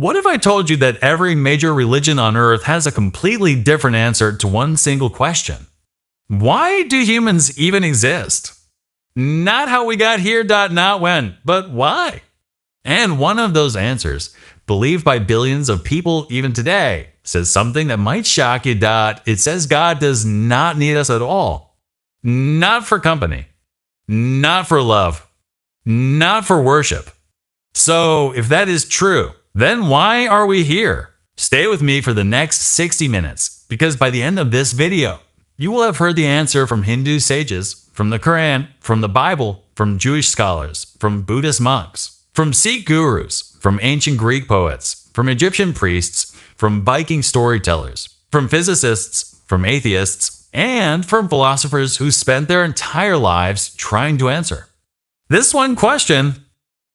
What if I told you that every major religion on Earth has a completely different answer to one single question? Why do humans even exist? Not how we got here, not when, but why? And one of those answers, believed by billions of people even today, says something that might shock you. It says God does not need us at all. Not for company. Not for love. Not for worship. So if that is true, then why are we here? Stay with me for the next 60 minutes, because by the end of this video, you will have heard the answer from Hindu sages, from the Quran, from the Bible, from Jewish scholars, from Buddhist monks, from Sikh gurus, from ancient Greek poets, from Egyptian priests, from Viking storytellers, from physicists, from atheists, and from philosophers who spent their entire lives trying to answer this one question.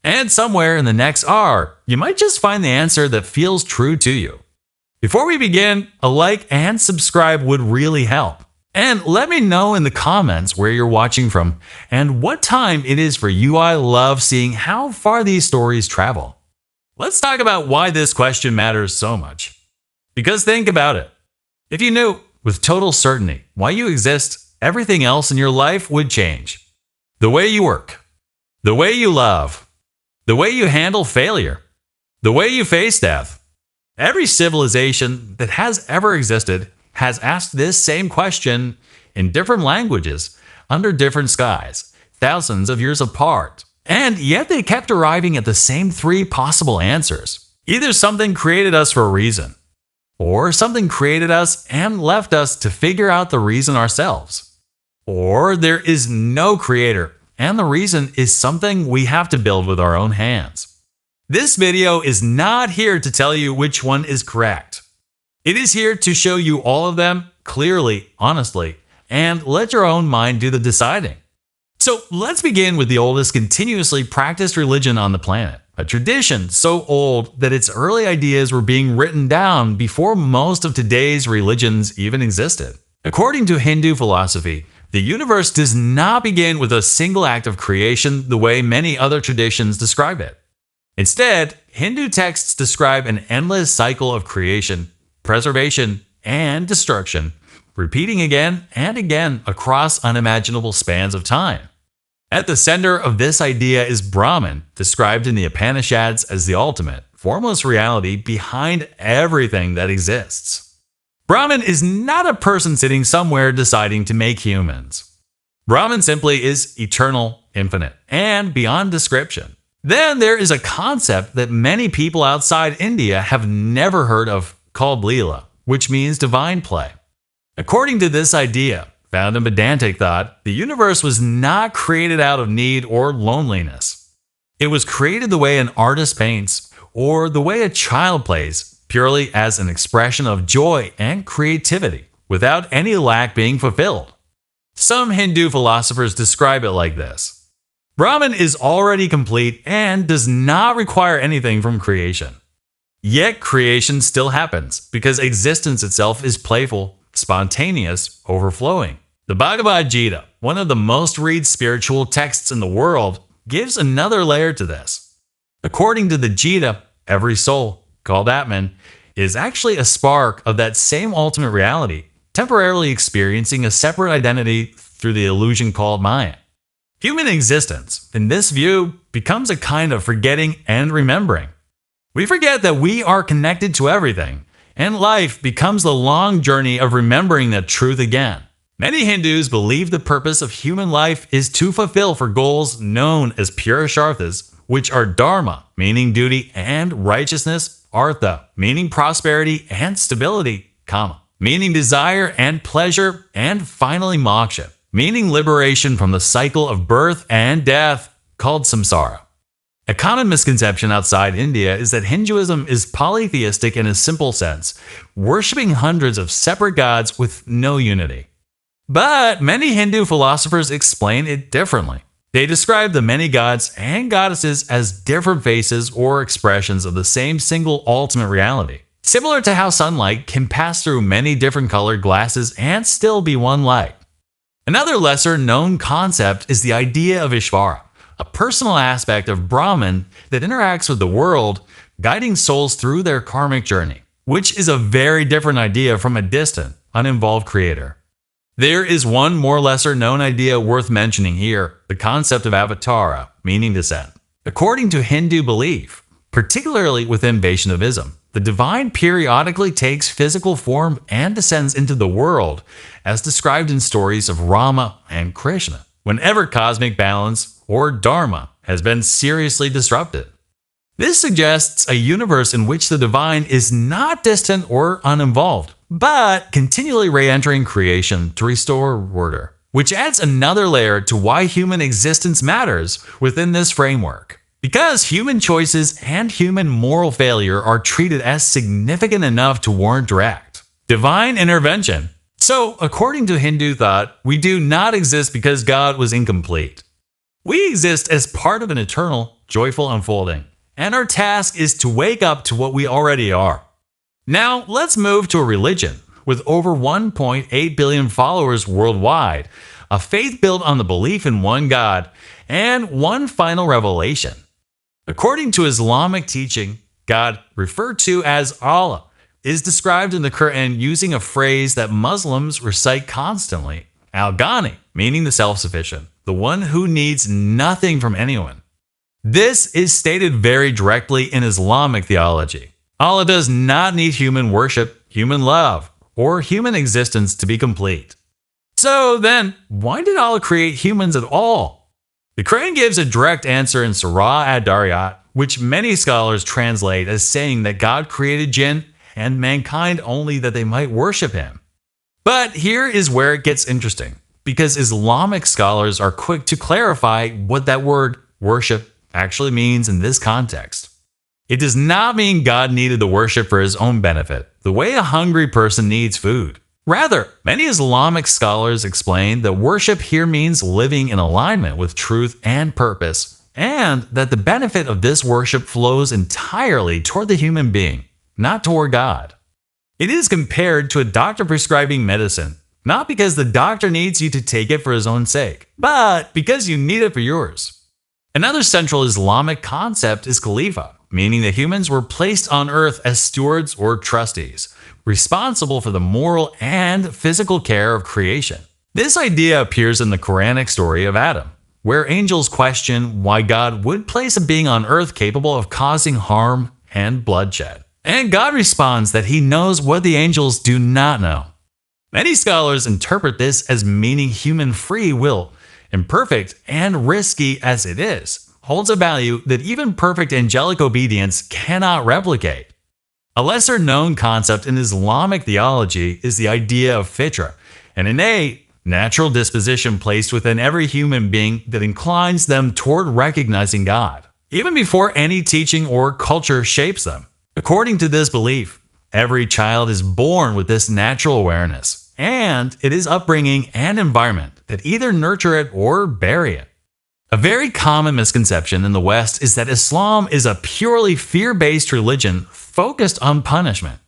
And somewhere in the next hour, you might just find the answer that feels true to you. Before we begin, a like and subscribe would really help. And let me know in the comments where you're watching from and what time it is for you. I love seeing how far these stories travel. Let's talk about why this question matters so much. Because think about it. If you knew with total certainty why you exist, everything else in your life would change. The way you work, the way you love, the way you handle failure, the way you face death. Every civilization that has ever existed has asked this same question in different languages, under different skies, thousands of years apart. And yet they kept arriving at the same three possible answers. Either something created us for a reason, or something created us and left us to figure out the reason ourselves, or there is no creator, and the reason is something we have to build with our own hands. This video is not here to tell you which one is correct. It is here to show you all of them clearly, honestly, and let your own mind do the deciding. So let's begin with the oldest continuously practiced religion on the planet, a tradition so old that its early ideas were being written down before most of today's religions even existed. According to Hindu philosophy, the universe does not begin with a single act of creation the way many other traditions describe it. Instead, Hindu texts describe an endless cycle of creation, preservation, and destruction, repeating again and again across unimaginable spans of time. At the center of this idea is Brahman, described in the Upanishads as the ultimate, formless reality behind everything that exists. Brahman is not a person sitting somewhere deciding to make humans. Brahman simply is eternal, infinite, and beyond description. Then there is a concept that many people outside India have never heard of called Leela, which means divine play. According to this idea, found in Vedantic thought, the universe was not created out of need or loneliness. It was created the way an artist paints or the way a child plays, purely as an expression of joy and creativity, without any lack being fulfilled. Some Hindu philosophers describe it like this: Brahman is already complete and does not require anything from creation. Yet creation still happens because existence itself is playful, spontaneous, overflowing. The Bhagavad Gita, one of the most read spiritual texts in the world, gives another layer to this. According to the Gita, every soul, called Atman, is actually a spark of that same ultimate reality, temporarily experiencing a separate identity through the illusion called Maya. Human existence, in this view, becomes a kind of forgetting and remembering. We forget that we are connected to everything, and life becomes the long journey of remembering that truth again. Many Hindus believe the purpose of human life is to fulfill for goals known as Purusharthas, which are Dharma, meaning duty, and righteousness, Artha, meaning prosperity and stability, Kama, meaning desire and pleasure, and finally Moksha, meaning liberation from the cycle of birth and death, called Samsara. A common misconception outside India is that Hinduism is polytheistic in a simple sense, worshipping hundreds of separate gods with no unity. But many Hindu philosophers explain it differently. They describe the many gods and goddesses as different faces or expressions of the same single ultimate reality, similar to how sunlight can pass through many different colored glasses and still be one light. Another lesser-known concept is the idea of Ishvara, a personal aspect of Brahman that interacts with the world guiding souls through their karmic journey, which is a very different idea from a distant, uninvolved creator. There is one more lesser known idea worth mentioning here, the concept of avatara, meaning descent. According to Hindu belief, particularly within Vaishnavism, the divine periodically takes physical form and descends into the world, as described in stories of Rama and Krishna, whenever cosmic balance, or dharma, has been seriously disrupted. This suggests a universe in which the divine is not distant or uninvolved, but continually re-entering creation to restore order, which adds another layer to why human existence matters within this framework. Because human choices and human moral failure are treated as significant enough to warrant direct divine intervention. So, according to Hindu thought, we do not exist because God was incomplete. We exist as part of an eternal, joyful unfolding, and our task is to wake up to what we already are. Now, let's move to a religion with over 1.8 billion followers worldwide, a faith built on the belief in one God and one final revelation. According to Islamic teaching, God, referred to as Allah, is described in the Quran using a phrase that Muslims recite constantly, Al-Ghani, meaning the self-sufficient, the one who needs nothing from anyone. This is stated very directly in Islamic theology. Allah does not need human worship, human love, or human existence to be complete. So then, why did Allah create humans at all? The Quran gives a direct answer in Surah Ad-Dariyat, which many scholars translate as saying that God created jinn and mankind only that they might worship him. But here is where it gets interesting, because Islamic scholars are quick to clarify what that word worship actually means in this context. It does not mean God needed the worship for his own benefit, the way a hungry person needs food. Rather, many Islamic scholars explain that worship here means living in alignment with truth and purpose, and that the benefit of this worship flows entirely toward the human being, not toward God. It is compared to a doctor prescribing medicine, not because the doctor needs you to take it for his own sake, but because you need it for yours. Another central Islamic concept is Khalifa, meaning that humans were placed on earth as stewards or trustees, responsible for the moral and physical care of creation. This idea appears in the Quranic story of Adam, where angels question why God would place a being on earth capable of causing harm and bloodshed. And God responds that he knows what the angels do not know. Many scholars interpret this as meaning human free will, imperfect and risky as it is, holds a value that even perfect angelic obedience cannot replicate. A lesser known concept in Islamic theology is the idea of fitra, an innate, natural disposition placed within every human being that inclines them toward recognizing God, even before any teaching or culture shapes them. According to this belief, every child is born with this natural awareness, and it is upbringing and environment that either nurture it or bury it. A very common misconception in the West is that Islam is a purely fear-based religion focused on punishment.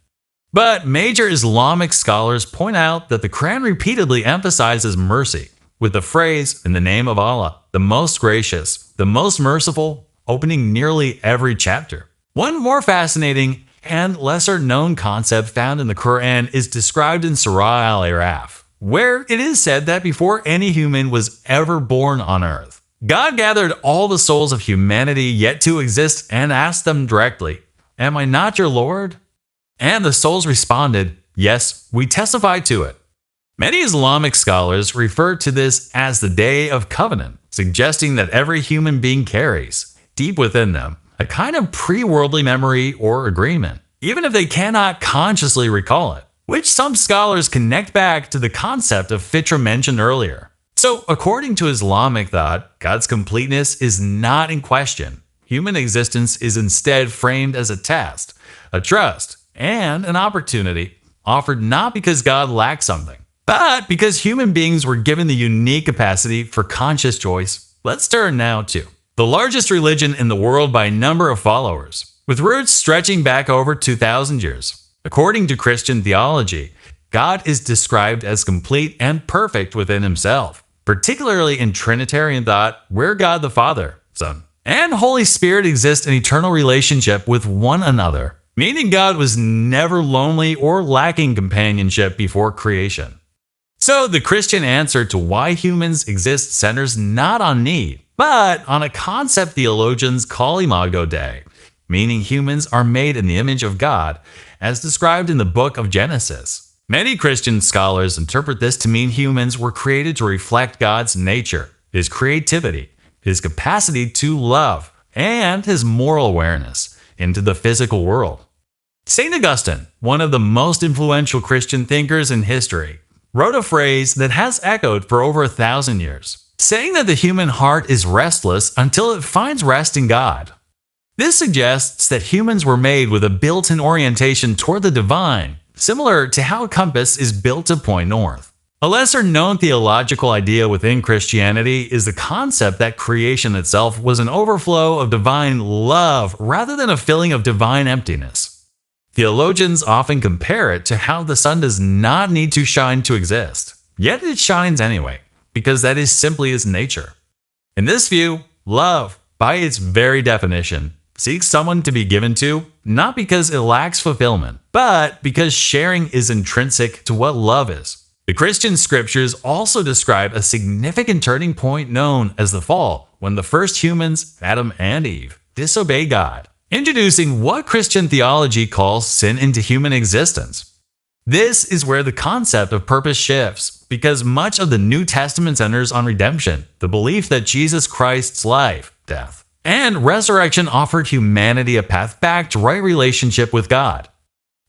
But major Islamic scholars point out that the Quran repeatedly emphasizes mercy, with the phrase, "in the name of Allah, the most gracious, the most merciful," opening nearly every chapter. One more fascinating and lesser-known concept found in the Quran is described in Surah Al-Araf, where it is said that before any human was ever born on earth, God gathered all the souls of humanity yet to exist and asked them directly, "Am I not your Lord?" And the souls responded, "Yes, we testify to it." Many Islamic scholars refer to this as the Day of Covenant, suggesting that every human being carries, deep within them, a kind of pre-worldly memory or agreement, even if they cannot consciously recall it, which some scholars connect back to the concept of fitra mentioned earlier. So, according to Islamic thought, God's completeness is not in question. Human existence is instead framed as a test, a trust, and an opportunity offered not because God lacks something, but because human beings were given the unique capacity for conscious choice. Let's turn now to the largest religion in the world by number of followers, with roots stretching back over 2,000 years. According to Christian theology, God is described as complete and perfect within himself, particularly in Trinitarian thought, where God the Father, Son, and Holy Spirit exist in eternal relationship with one another, meaning God was never lonely or lacking companionship before creation. So the Christian answer to why humans exist centers not on need, but on a concept theologians call imago Dei, meaning humans are made in the image of God, as described in the book of Genesis. Many Christian scholars interpret this to mean humans were created to reflect God's nature, His creativity, His capacity to love, and His moral awareness into the physical world. St. Augustine, one of the most influential Christian thinkers in history, wrote a phrase that has echoed for over 1,000 years, saying that the human heart is restless until it finds rest in God. This suggests that humans were made with a built-in orientation toward the divine, similar to how a compass is built to point north. A lesser-known theological idea within Christianity is the concept that creation itself was an overflow of divine love rather than a feeling of divine emptiness. Theologians often compare it to how the sun does not need to shine to exist, yet it shines anyway, because that is simply its nature. In this view, love, by its very definition, seeks someone to be given to, not because it lacks fulfillment, but because sharing is intrinsic to what love is. The Christian scriptures also describe a significant turning point known as the fall, when the first humans, Adam and Eve, disobey God, introducing what Christian theology calls sin into human existence. This is where the concept of purpose shifts, because much of the New Testament centers on redemption, the belief that Jesus Christ's life, death, and resurrection offered humanity a path back to right relationship with God.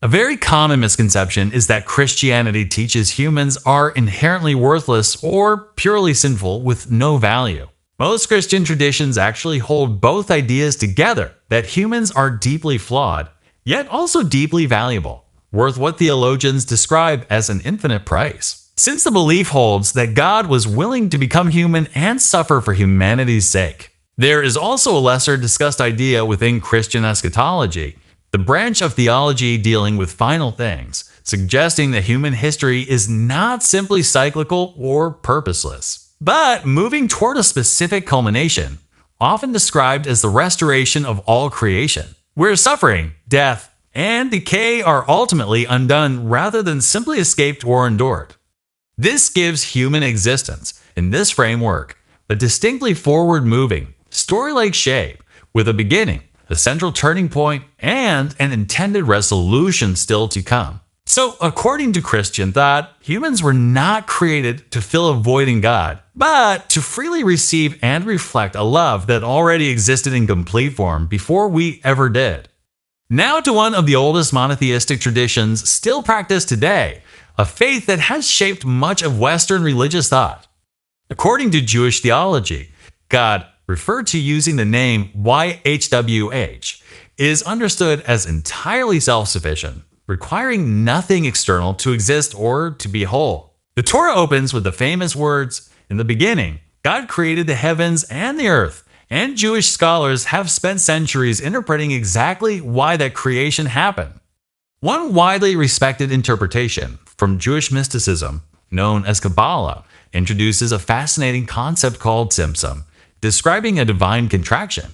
A very common misconception is that Christianity teaches humans are inherently worthless or purely sinful with no value. Most Christian traditions actually hold both ideas together, that humans are deeply flawed, yet also deeply valuable, worth what theologians describe as an infinite price. Since the belief holds that God was willing to become human and suffer for humanity's sake. There is also a lesser discussed idea within Christian eschatology, the branch of theology dealing with final things, suggesting that human history is not simply cyclical or purposeless, but moving toward a specific culmination, often described as the restoration of all creation, where suffering, death, and decay are ultimately undone rather than simply escaped or endured. This gives human existence, in this framework, a distinctly forward-moving, story-like shape, with a beginning, a central turning point, and an intended resolution still to come. So, according to Christian thought, humans were not created to fill a void in God, but to freely receive and reflect a love that already existed in complete form before we ever did. Now to one of the oldest monotheistic traditions still practiced today, a faith that has shaped much of Western religious thought. According to Jewish theology, God, referred to using the name YHWH, is understood as entirely self-sufficient, requiring nothing external to exist or to be whole. The Torah opens with the famous words, "In the beginning, God created the heavens and the earth," and Jewish scholars have spent centuries interpreting exactly why that creation happened. One widely respected interpretation from Jewish mysticism, known as Kabbalah, introduces a fascinating concept called Tzimtzum, describing a divine contraction.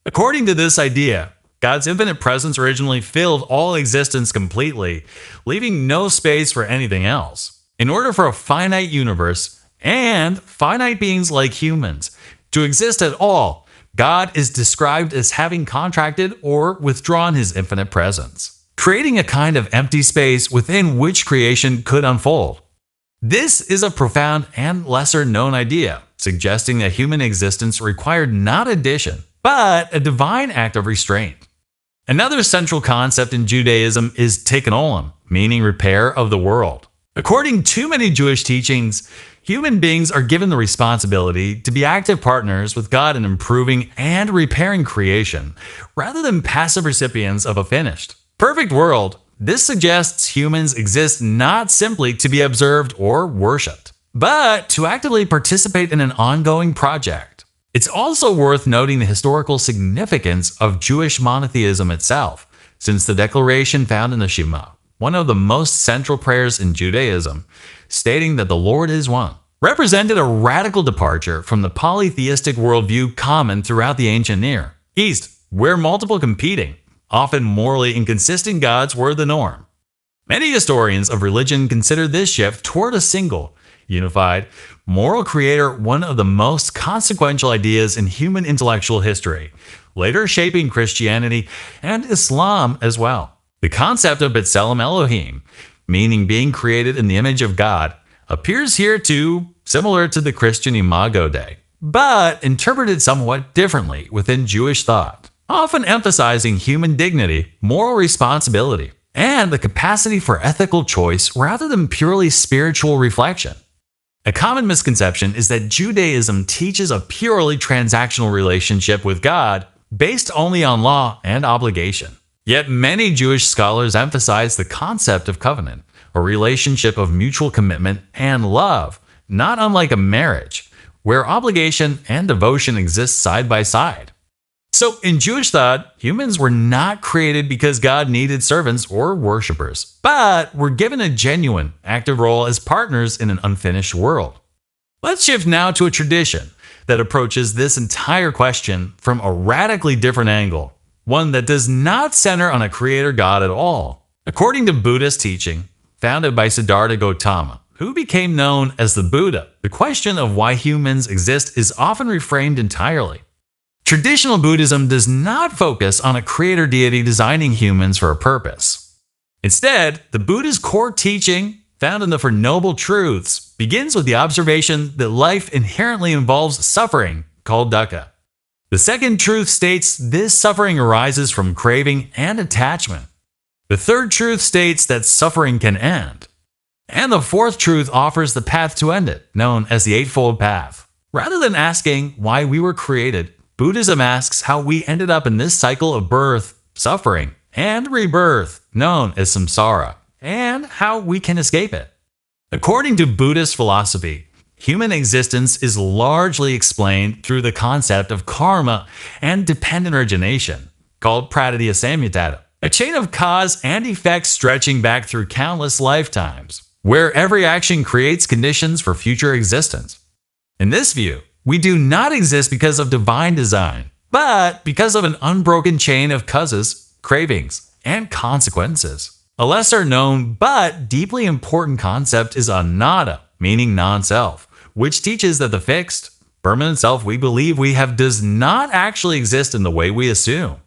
According to this idea, God's infinite presence originally filled all existence completely, leaving no space for anything else. In order for a finite universe, and finite beings like humans, to exist at all, God is described as having contracted or withdrawn His infinite presence, creating a kind of empty space within which creation could unfold. This is a profound and lesser-known idea, suggesting that human existence required not addition, but a divine act of restraint. Another central concept in Judaism is tikkun olam, meaning repair of the world. According to many Jewish teachings, human beings are given the responsibility to be active partners with God in improving and repairing creation, rather than passive recipients of a finished, perfect world. This suggests humans exist not simply to be observed or worshipped, but to actively participate in an ongoing project. It's also worth noting the historical significance of Jewish monotheism itself, since the declaration found in the Shema, one of the most central prayers in Judaism, stating that the Lord is one, represented a radical departure from the polytheistic worldview common throughout the ancient Near East, where multiple competing, often morally inconsistent gods were the norm. Many historians of religion consider this shift toward a single, unified, moral creator one of the most consequential ideas in human intellectual history, later shaping Christianity and Islam as well. The concept of B'Tselem Elohim, meaning being created in the image of God, appears here too, similar to the Christian Imago Dei, but interpreted somewhat differently within Jewish thought, often emphasizing human dignity, moral responsibility, and the capacity for ethical choice rather than purely spiritual reflection. A common misconception is that Judaism teaches a purely transactional relationship with God based only on law and obligation. Yet many Jewish scholars emphasize the concept of covenant, a relationship of mutual commitment and love, not unlike a marriage, where obligation and devotion exist side by side. So, in Jewish thought, humans were not created because God needed servants or worshippers, but were given a genuine, active role as partners in an unfinished world. Let's shift now to a tradition that approaches this entire question from a radically different angle, one that does not center on a creator God at all. According to Buddhist teaching, founded by Siddhartha Gautama, who became known as the Buddha, the question of why humans exist is often reframed entirely. Traditional Buddhism does not focus on a creator deity designing humans for a purpose. Instead, the Buddha's core teaching, found in the Four Noble Truths, begins with the observation that life inherently involves suffering, called dukkha. The second truth states this suffering arises from craving and attachment. The third truth states that suffering can end. And the fourth truth offers the path to end it, known as the Eightfold Path. Rather than asking why we were created, Buddhism asks how we ended up in this cycle of birth, suffering, and rebirth, known as samsara, and how we can escape it. According to Buddhist philosophy, human existence is largely explained through the concept of karma and dependent origination, called pratitya samyutta, a chain of cause and effect stretching back through countless lifetimes, where every action creates conditions for future existence. In this view, we do not exist because of divine design, but because of an unbroken chain of causes, cravings, and consequences. A lesser known but deeply important concept is anatta, meaning non-self, which teaches that the fixed, permanent self we believe we have does not actually exist in the way we assume.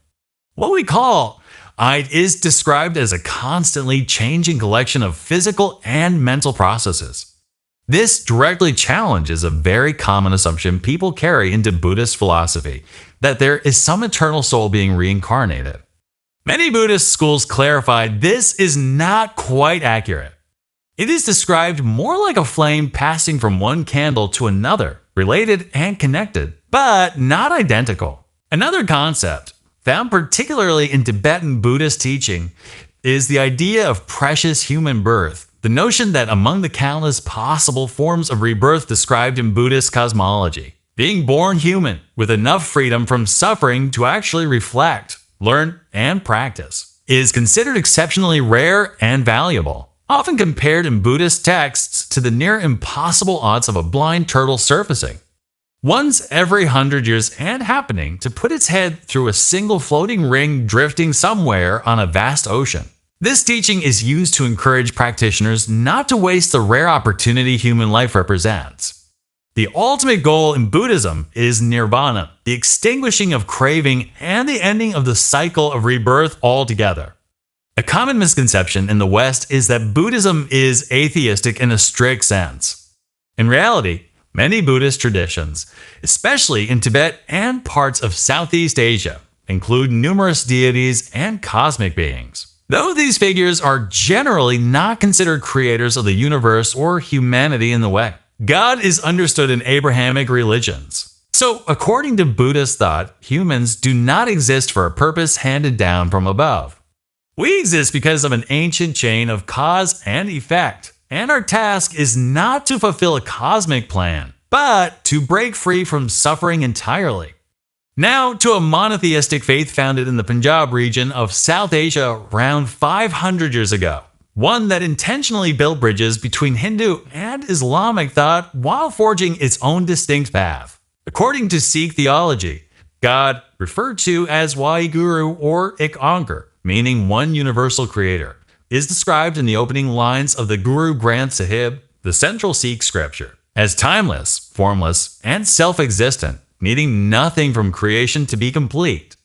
What we call I is described as a constantly changing collection of physical and mental processes. This directly challenges a very common assumption people carry into Buddhist philosophy, that there is some eternal soul being reincarnated. Many Buddhist schools clarify this is not quite accurate. It is described more like a flame passing from one candle to another, related and connected, but not identical. Another concept, found particularly in Tibetan Buddhist teaching, is the idea of precious human birth. The notion that among the countless possible forms of rebirth described in Buddhist cosmology, being born human with enough freedom from suffering to actually reflect, learn, and practice is considered exceptionally rare and valuable, often compared in Buddhist texts to the near impossible odds of a blind turtle surfacing once every 100 years and happening to put its head through a single floating ring drifting somewhere on a vast ocean. This teaching is used to encourage practitioners not to waste the rare opportunity human life represents. The ultimate goal in Buddhism is nirvana, the extinguishing of craving and the ending of the cycle of rebirth altogether. A common misconception in the West is that Buddhism is atheistic in a strict sense. In reality, many Buddhist traditions, especially in Tibet and parts of Southeast Asia, include numerous deities and cosmic beings. Though these figures are generally not considered creators of the universe or humanity in the way, God is understood in Abrahamic religions. So, according to Buddhist thought, humans do not exist for a purpose handed down from above. We exist because of an ancient chain of cause and effect, and our task is not to fulfill a cosmic plan, but to break free from suffering entirely. Now to a monotheistic faith founded in the Punjab region of South Asia around 500 years ago. one that intentionally built bridges between Hindu and Islamic thought while forging its own distinct path. According to Sikh theology, God, referred to as Waheguru or Ik Onkar, meaning one universal creator, is described in the opening lines of the Guru Granth Sahib, the central Sikh scripture, as timeless, formless, and self-existent, needing nothing from creation to be complete.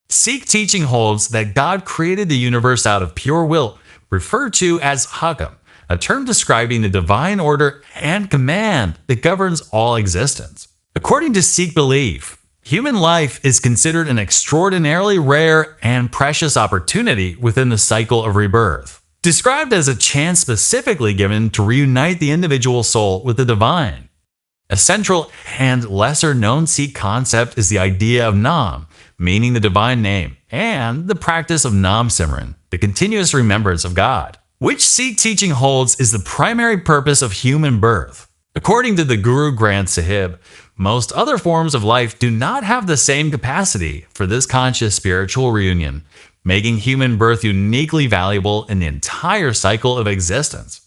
Sikh teaching holds that God created the universe out of pure will, referred to as Hakam, a term describing the divine order and command that governs all existence. According to Sikh belief, human life is considered an extraordinarily rare and precious opportunity within the cycle of rebirth, described as a chance specifically given to reunite the individual soul with the divine. A central and lesser-known Sikh concept is the idea of Nam, meaning the divine name, and the practice of Nam Simran, the continuous remembrance of God, which Sikh teaching holds is the primary purpose of human birth. According to the Guru Granth Sahib, most other forms of life do not have the same capacity for this conscious spiritual reunion, making human birth uniquely valuable in the entire cycle of existence.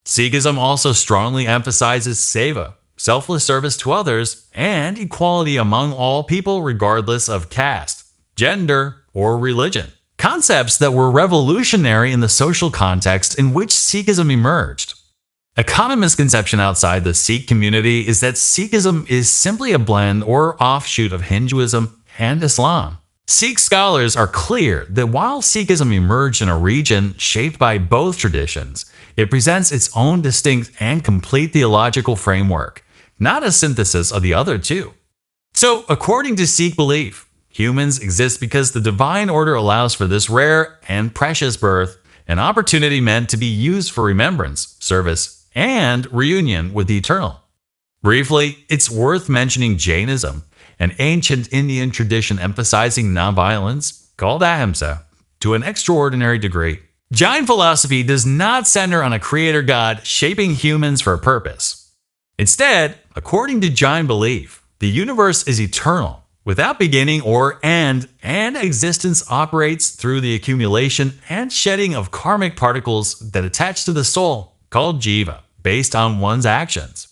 Sikhism also strongly emphasizes seva, selfless service to others, and equality among all people regardless of caste, gender, or religion. Concepts that were revolutionary in the social context in which Sikhism emerged. A common misconception outside the Sikh community is that Sikhism is simply a blend or offshoot of Hinduism and Islam. Sikh scholars are clear that while Sikhism emerged in a region shaped by both traditions, it presents its own distinct and complete theological framework, not a synthesis of the other two. So, according to Sikh belief, humans exist because the divine order allows for this rare and precious birth, an opportunity meant to be used for remembrance, service, and reunion with the eternal. Briefly, it's worth mentioning Jainism, an ancient Indian tradition emphasizing nonviolence, called ahimsa, to an extraordinary degree. Jain philosophy does not center on a creator god shaping humans for a purpose. Instead, according to Jain belief, the universe is eternal, without beginning or end, and existence operates through the accumulation and shedding of karmic particles that attach to the soul, called jiva, based on one's actions.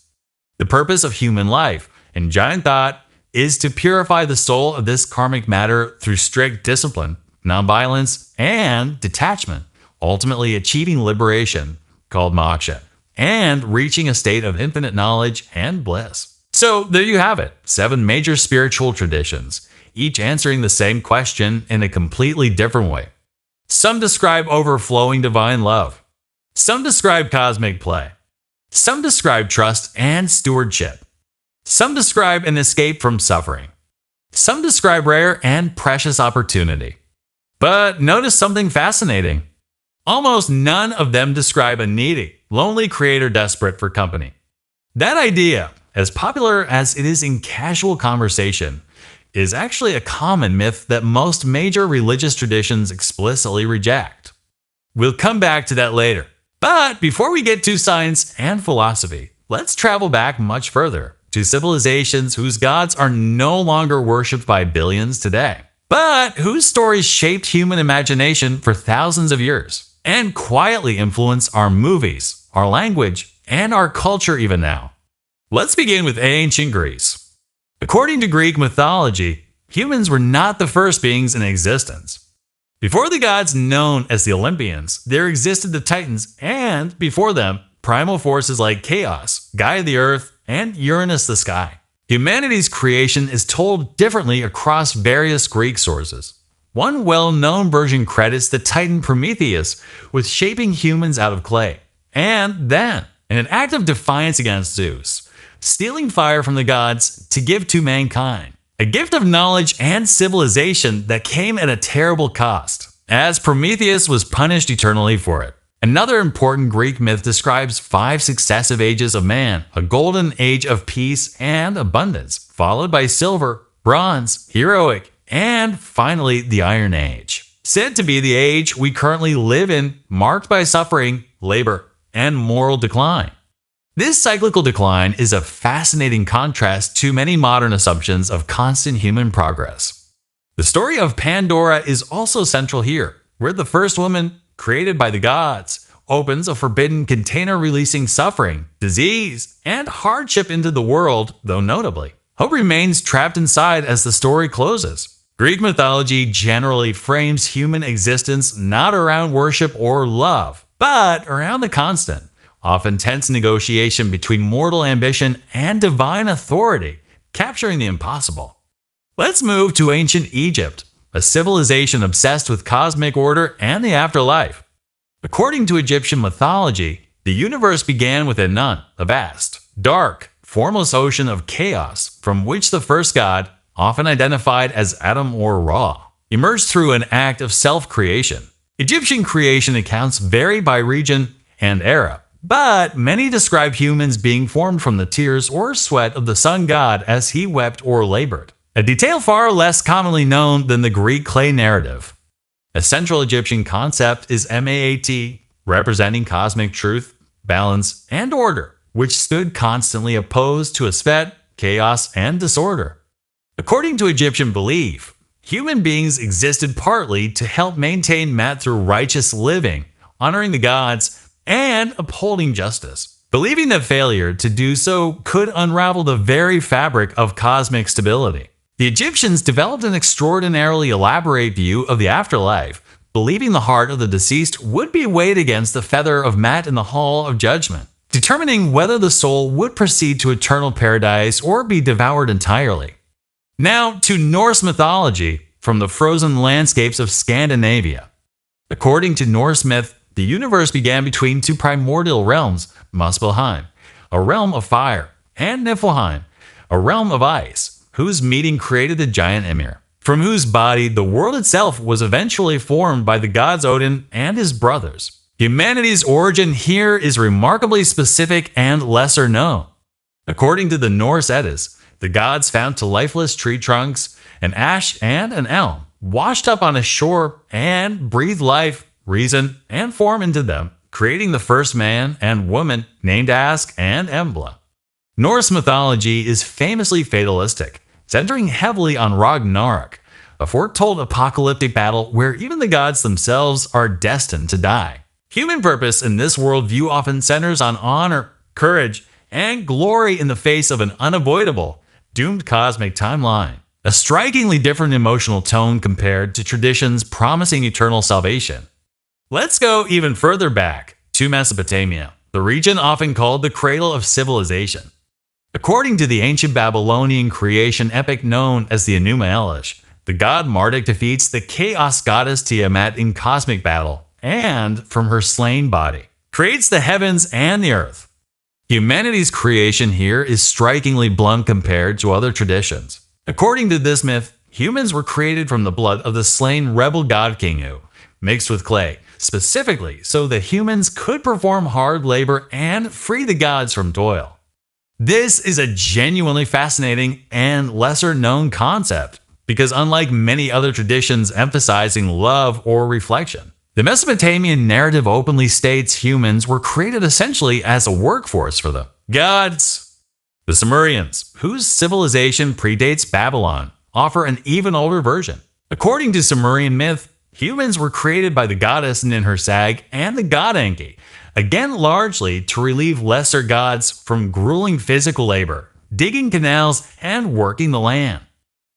The purpose of human life, in Jain thought, is to purify the soul of this karmic matter through strict discipline, nonviolence, and detachment, ultimately achieving liberation, called moksha, and reaching a state of infinite knowledge and bliss. So there you have it, 7 major spiritual traditions, each answering the same question in a completely different way. Some describe overflowing divine love. Some describe cosmic play. Some describe trust and stewardship. Some describe an escape from suffering. Some describe rare and precious opportunity. But notice something fascinating. Almost none of them describe a needy, lonely creator desperate for company. That idea, as popular as it is in casual conversation, is actually a common myth that most major religious traditions explicitly reject. We'll come back to that later. But before we get to science and philosophy, let's travel back much further to civilizations whose gods are no longer worshipped by billions today, but whose stories shaped human imagination for thousands of years and quietly influence our movies, our language, and our culture even now. Let's begin with ancient Greece. According to Greek mythology, humans were not the first beings in existence. Before the gods known as the Olympians, there existed the Titans, and before them, primal forces like Chaos, Gaia the Earth, and Uranus the sky. Humanity's creation is told differently across various Greek sources. One well-known version credits the Titan Prometheus with shaping humans out of clay, and then, in an act of defiance against Zeus, stealing fire from the gods to give to mankind. A gift of knowledge and civilization that came at a terrible cost, as Prometheus was punished eternally for it. Another important Greek myth describes 5 successive ages of man, a golden age of peace and abundance, followed by silver, bronze, heroic, and finally the Iron Age. Said to be the age we currently live in, marked by suffering, labor, and moral decline. This cyclical decline is a fascinating contrast to many modern assumptions of constant human progress. The story of Pandora is also central here, where the first woman, created by the gods, opens a forbidden container releasing suffering, disease, and hardship into the world, though notably, hope remains trapped inside as the story closes. Greek mythology generally frames human existence not around worship or love, but around the constant, often tense negotiation between mortal ambition and divine authority, capturing the impossible. Let's move to ancient Egypt, a civilization obsessed with cosmic order and the afterlife. According to Egyptian mythology, the universe began with Enun, a vast, dark, formless ocean of chaos from which the first god, often identified as Adam or Ra, emerged through an act of self-creation. Egyptian creation accounts vary by region and era, but many describe humans being formed from the tears or sweat of the sun god as he wept or labored, a detail far less commonly known than the Greek clay narrative. A central Egyptian concept is Maat, representing cosmic truth, balance, and order, which stood constantly opposed to Aspet, chaos, and disorder. According to Egyptian belief, human beings existed partly to help maintain Maat through righteous living, honoring the gods, and upholding justice, believing that failure to do so could unravel the very fabric of cosmic stability. The Egyptians developed an extraordinarily elaborate view of the afterlife, believing the heart of the deceased would be weighed against the feather of Maat in the Hall of Judgment, determining whether the soul would proceed to eternal paradise or be devoured entirely. Now to Norse mythology from the frozen landscapes of Scandinavia. According to Norse myth, the universe began between two primordial realms, Muspelheim, a realm of fire, and Niflheim, a realm of ice, whose meeting created the giant Ymir, from whose body the world itself was eventually formed by the gods Odin and his brothers. Humanity's origin here is remarkably specific and lesser known. According to the Norse Eddas, the gods found two lifeless tree trunks, an ash and an elm, washed up on a shore and breathed life, reason, and form into them, creating the first man and woman named Ask and Embla. Norse mythology is famously fatalistic, centering heavily on Ragnarok, a foretold apocalyptic battle where even the gods themselves are destined to die. Human purpose in this worldview often centers on honor, courage, and glory in the face of an unavoidable, doomed cosmic timeline, a strikingly different emotional tone compared to traditions promising eternal salvation. Let's go even further back to Mesopotamia, the region often called the cradle of civilization. According to the ancient Babylonian creation epic known as the Enuma Elish, the god Marduk defeats the chaos goddess Tiamat in cosmic battle, and from her slain body, creates the heavens and the earth. Humanity's creation here is strikingly blunt compared to other traditions. According to this myth, humans were created from the blood of the slain rebel god Kingu, mixed with clay, specifically so that humans could perform hard labor and free the gods from toil. This is a genuinely fascinating and lesser-known concept, because unlike many other traditions emphasizing love or reflection, the Mesopotamian narrative openly states humans were created essentially as a workforce for the gods. The Sumerians, whose civilization predates Babylon, offer an even older version. According to Sumerian myth, humans were created by the goddess Ninhursag and the god Enki, again largely to relieve lesser gods from grueling physical labor, digging canals, and working the land.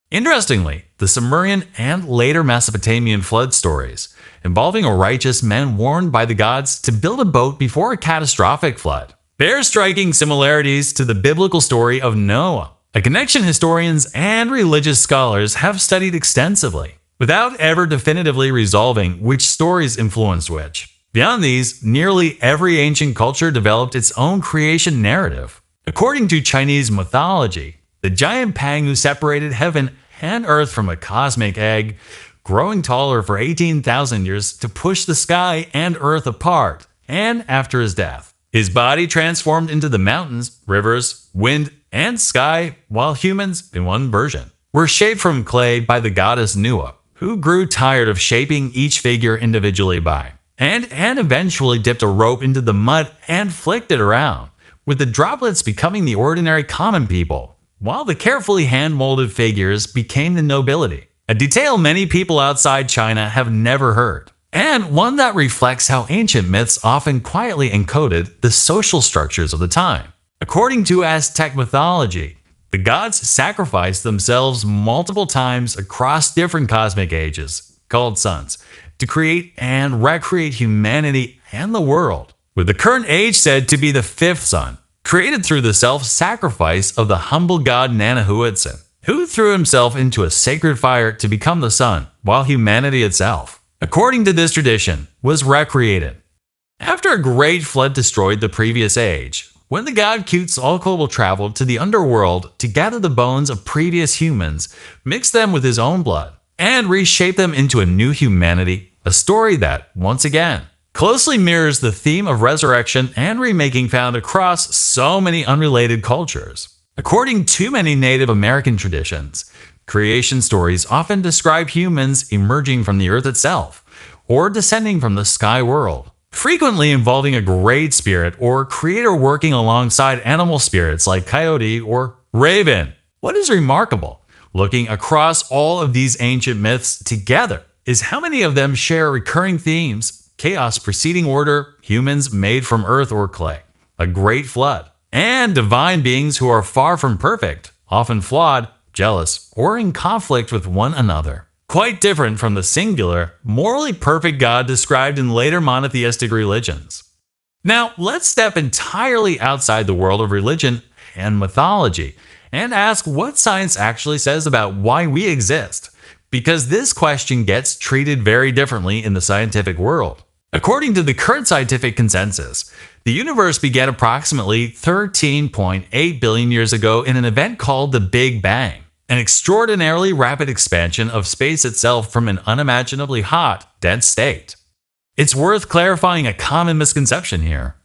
Interestingly, the Sumerian and later Mesopotamian flood stories, involving a righteous man warned by the gods to build a boat before a catastrophic flood, bear striking similarities to the biblical story of Noah, a connection historians and religious scholars have studied extensively, without ever definitively resolving which stories influenced which. Beyond these, nearly every ancient culture developed its own creation narrative. According to Chinese mythology, the giant Pangu separated heaven and earth from a cosmic egg, growing taller for 18,000 years to push the sky and earth apart, and after his death, his body transformed into the mountains, rivers, wind, and sky, while humans, in one version, were shaped from clay by the goddess Nua, who grew tired of shaping each figure individually and eventually dipped a rope into the mud and flicked it around, with the droplets becoming the ordinary common people, while the carefully hand-molded figures became the nobility, a detail many people outside China have never heard. and one that reflects how ancient myths often quietly encoded the social structures of the time. According to Aztec mythology, the gods sacrificed themselves multiple times across different cosmic ages, called suns, to create and recreate humanity and the world, with the current age said to be the fifth sun, created through the self-sacrifice of the humble god Nanahuatzin, who threw himself into a sacred fire to become the sun, while humanity itself, according to this tradition, was recreated. After a great flood destroyed the previous age, when the god Quetzalcoatl traveled to the underworld to gather the bones of previous humans, mix them with his own blood, and reshape them into a new humanity, a story that, once again, closely mirrors the theme of resurrection and remaking found across so many unrelated cultures. According to many Native American traditions, creation stories often describe humans emerging from the earth itself, or descending from the sky world, frequently involving a great spirit or creator working alongside animal spirits like coyote or raven. What is remarkable, looking across all of these ancient myths together, is how many of them share recurring themes: chaos preceding order, humans made from earth or clay, a great flood, and divine beings who are far from perfect, often flawed, jealous, or in conflict with one another. Quite different from the singular, morally perfect God described in later monotheistic religions. Now, let's step entirely outside the world of religion and mythology and ask what science actually says about why we exist, because this question gets treated very differently in the scientific world. According to the current scientific consensus, the universe began approximately 13.8 billion years ago in an event called the Big Bang, an extraordinarily rapid expansion of space itself from an unimaginably hot, dense state. It's worth clarifying a common misconception here.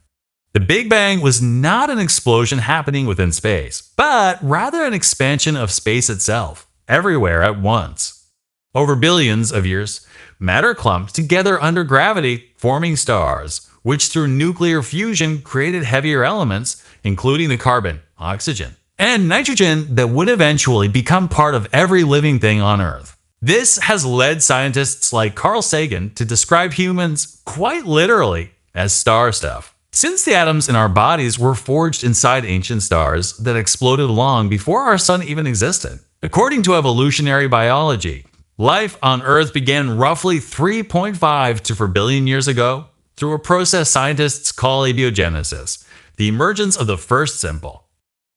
The Big Bang was not an explosion happening within space, but rather an expansion of space itself, everywhere at once. Over billions of years, matter clumped together under gravity, forming stars, which through nuclear fusion created heavier elements, including the carbon, oxygen, and nitrogen that would eventually become part of every living thing on Earth. This has led scientists like Carl Sagan to describe humans quite literally as star stuff, since the atoms in our bodies were forged inside ancient stars that exploded long before our sun even existed. According to evolutionary biology, life on Earth began roughly 3.5 to 4 billion years ago through a process scientists call abiogenesis, the emergence of the first simple,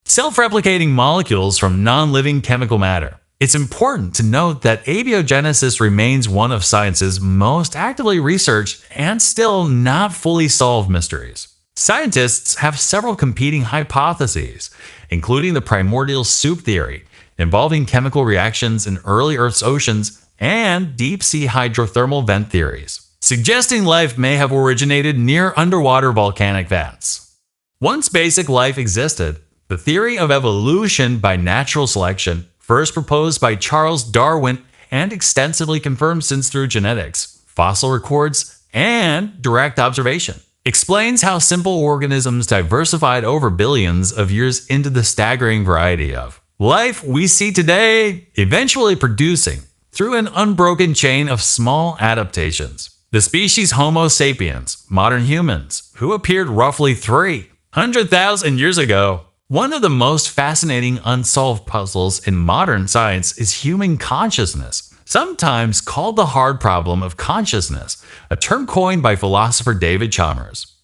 self-replicating molecules from non-living chemical matter. It's important to note that abiogenesis remains one of science's most actively researched and still not fully solved mysteries. Scientists have several competing hypotheses, including the primordial soup theory, involving chemical reactions in early Earth's oceans, and deep-sea hydrothermal vent theories, suggesting life may have originated near underwater volcanic vents. Once basic life existed, the theory of evolution by natural selection, first proposed by Charles Darwin and extensively confirmed since through genetics, fossil records, and direct observation, explains how simple organisms diversified over billions of years into the staggering variety of life we see today, eventually producing, through an unbroken chain of small adaptations, the species Homo sapiens, modern humans, who appeared roughly 300,000 years ago. One of the most fascinating unsolved puzzles in modern science is human consciousness, sometimes called the hard problem of consciousness, a term coined by philosopher David Chalmers.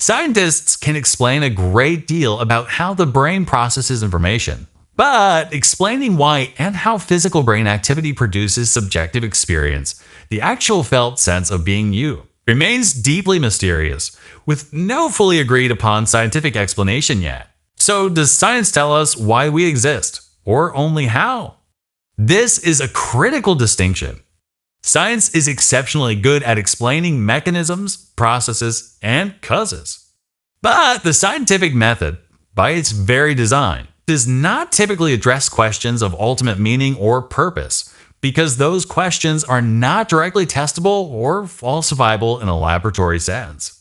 Scientists can explain a great deal about how the brain processes information, but explaining why and how physical brain activity produces subjective experience, the actual felt sense of being you, remains deeply mysterious, with no fully agreed upon scientific explanation yet. So does science tell us why we exist, or only how? This is a critical distinction. Science is exceptionally good at explaining mechanisms, processes, and causes. But the scientific method, by its very design, does not typically address questions of ultimate meaning or purpose, because those questions are not directly testable or falsifiable in a laboratory sense.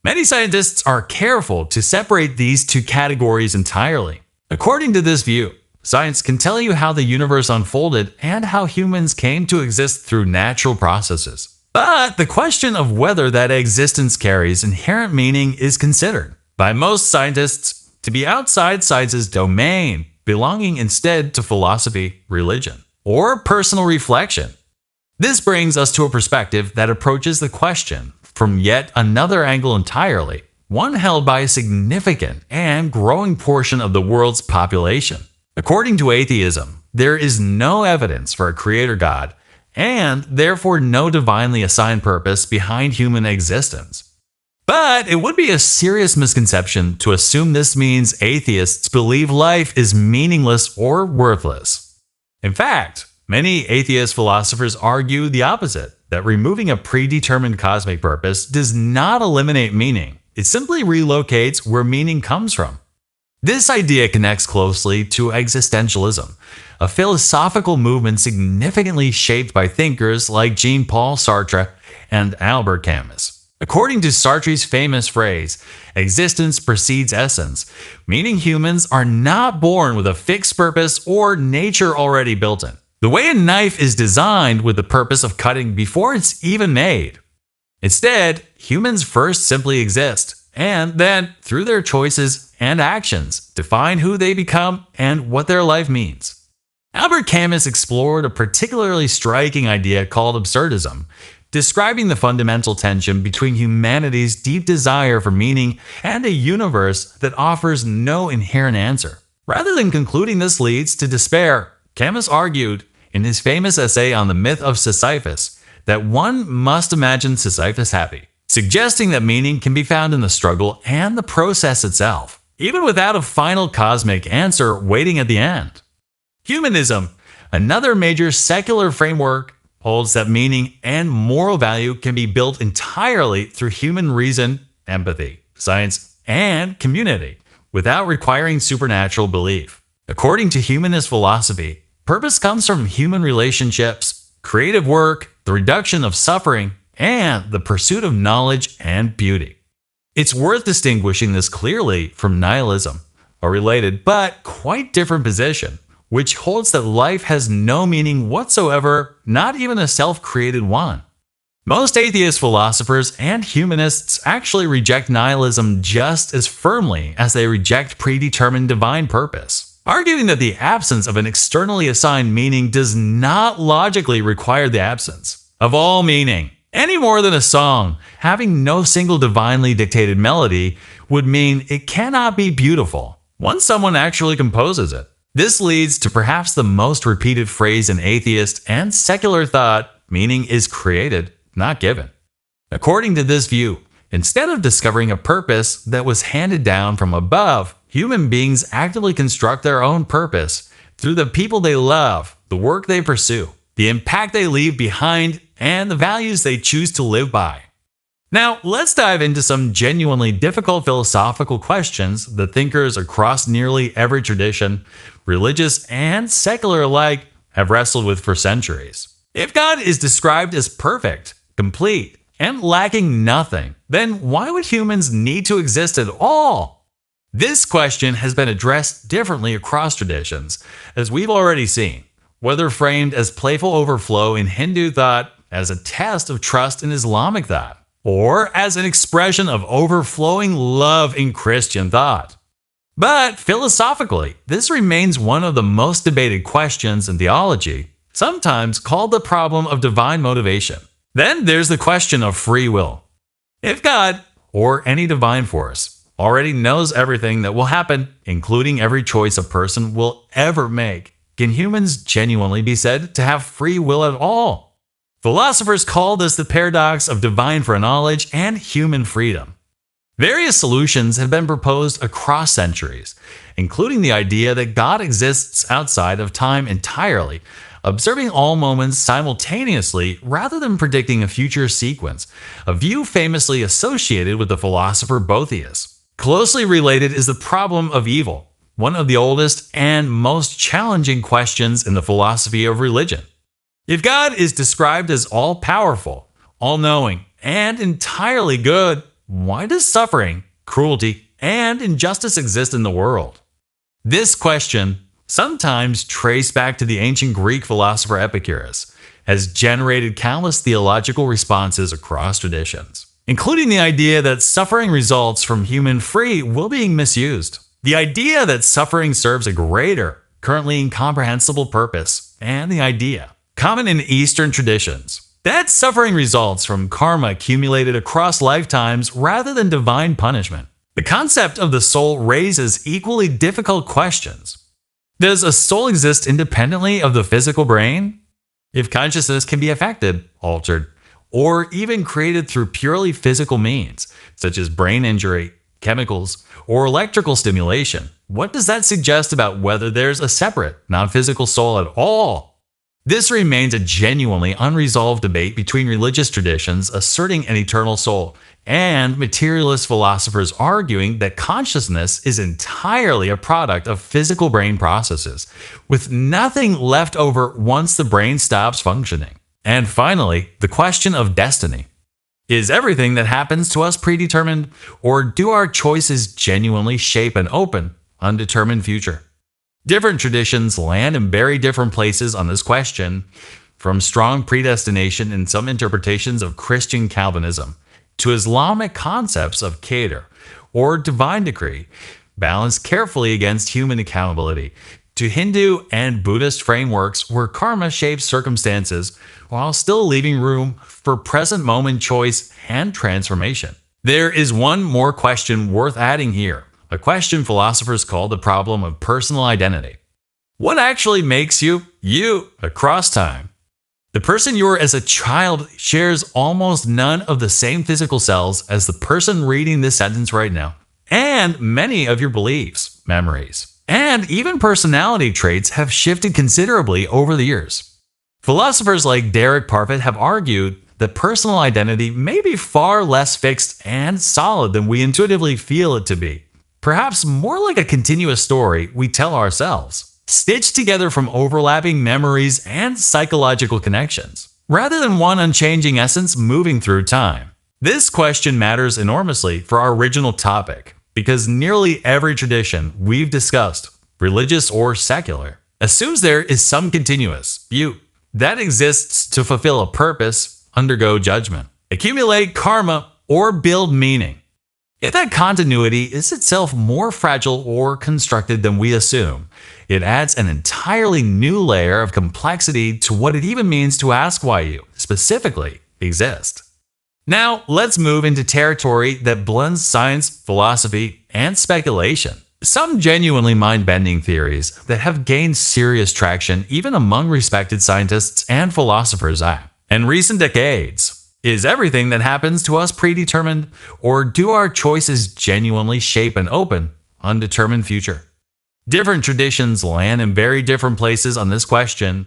Many scientists are careful to separate these two categories entirely. According to this view, science can tell you how the universe unfolded and how humans came to exist through natural processes. But the question of whether that existence carries inherent meaning is considered by most scientists to be outside science's domain, belonging instead to philosophy, religion, or personal reflection. This brings us to a perspective that approaches the question from yet another angle entirely, one held by a significant and growing portion of the world's population. According to atheism, there is no evidence for a creator God, and therefore no divinely assigned purpose behind human existence. But it would be a serious misconception to assume this means atheists believe life is meaningless or worthless. In fact, many atheist philosophers argue the opposite, that removing a predetermined cosmic purpose does not eliminate meaning. It simply relocates where meaning comes from. This idea connects closely to existentialism, a philosophical movement significantly shaped by thinkers like Jean-Paul Sartre and Albert Camus. According to Sartre's famous phrase, existence precedes essence, meaning humans are not born with a fixed purpose or nature already built in. The way a knife is designed with the purpose of cutting before it's even made. Instead, humans first simply exist, and then, through their choices and actions, define who they become and what their life means. Albert Camus explored a particularly striking idea called absurdism, describing the fundamental tension between humanity's deep desire for meaning and a universe that offers no inherent answer. Rather than concluding this leads to despair, Camus argued, in his famous essay on the myth of Sisyphus, that one must imagine Sisyphus happy, suggesting that meaning can be found in the struggle and the process itself, even without a final cosmic answer waiting at the end. Humanism, another major secular framework, holds that meaning and moral value can be built entirely through human reason, empathy, science, and community, without requiring supernatural belief. According to humanist philosophy, purpose comes from human relationships, creative work, the reduction of suffering, and the pursuit of knowledge and beauty. It's worth distinguishing this clearly from nihilism, a related but quite different position, which holds that life has no meaning whatsoever, not even a self-created one. Most atheist philosophers and humanists actually reject nihilism just as firmly as they reject predetermined divine purpose, arguing that the absence of an externally assigned meaning does not logically require the absence of all meaning. Any more than a song, having no single divinely dictated melody, would mean it cannot be beautiful once someone actually composes it. This leads to perhaps the most repeated phrase in atheist and secular thought, meaning is created, not given. According to this view, instead of discovering a purpose that was handed down from above, human beings actively construct their own purpose through the people they love, the work they pursue, the impact they leave behind, and the values they choose to live by. Now, let's dive into some genuinely difficult philosophical questions that thinkers across nearly every tradition, religious and secular alike, have wrestled with for centuries. If God is described as perfect, complete, and lacking nothing, then why would humans need to exist at all? This question has been addressed differently across traditions, as we've already seen, whether framed as playful overflow in Hindu thought, as a test of trust in Islamic thought, or as an expression of overflowing love in Christian thought. But philosophically, this remains one of the most debated questions in theology, sometimes called the problem of divine motivation. Then there's the question of free will. If God, or any divine force, already knows everything that will happen, including every choice a person will ever make, can humans genuinely be said to have free will at all? Philosophers call this the paradox of divine foreknowledge and human freedom. Various solutions have been proposed across centuries, including the idea that God exists outside of time entirely, observing all moments simultaneously rather than predicting a future sequence, a view famously associated with the philosopher Boethius. Closely related is the problem of evil, one of the oldest and most challenging questions in the philosophy of religion. If God is described as all-powerful, all-knowing, and entirely good, why does suffering, cruelty, and injustice exist in the world? This question, sometimes traced back to the ancient Greek philosopher Epicurus, has generated countless theological responses across traditions, including the idea that suffering results from human free will being misused. The idea that suffering serves a greater, currently incomprehensible purpose, and the idea, common in Eastern traditions, that suffering results from karma accumulated across lifetimes rather than divine punishment. The concept of the soul raises equally difficult questions. Does a soul exist independently of the physical brain? If consciousness can be affected, altered, or even created through purely physical means, such as brain injury, chemicals, or electrical stimulation, what does that suggest about whether there's a separate, non-physical soul at all? This remains a genuinely unresolved debate between religious traditions asserting an eternal soul and materialist philosophers arguing that consciousness is entirely a product of physical brain processes, with nothing left over once the brain stops functioning. And finally, the question of destiny. Is everything that happens to us predetermined, or do our choices genuinely shape an open, undetermined future? Different traditions land in very different places on this question, from strong predestination in some interpretations of Christian Calvinism to Islamic concepts of qadar, or divine decree, balanced carefully against human accountability, to Hindu and Buddhist frameworks where karma shapes circumstances while still leaving room for present moment choice and transformation. There is one more question worth adding here, a question philosophers call the problem of personal identity. What actually makes you, you, across time? The person you were as a child shares almost none of the same physical cells as the person reading this sentence right now. And many of your beliefs, memories, and even personality traits have shifted considerably over the years. Philosophers like Derek Parfit have argued that personal identity may be far less fixed and solid than we intuitively feel it to be. Perhaps more like a continuous story we tell ourselves, stitched together from overlapping memories and psychological connections, rather than one unchanging essence moving through time. This question matters enormously for our original topic, because nearly every tradition we've discussed, religious or secular, assumes there is some continuous, you, that exists to fulfill a purpose, undergo judgment, accumulate karma, or build meaning. If that continuity is itself more fragile or constructed than we assume, it adds an entirely new layer of complexity to what it even means to ask why you, specifically, exist. Now, let's move into territory that blends science, philosophy, and speculation. Some genuinely mind-bending theories that have gained serious traction even among respected scientists and philosophers in recent decades. Is everything that happens to us predetermined, or do our choices genuinely shape an open, undetermined future? Different traditions land in very different places on this question,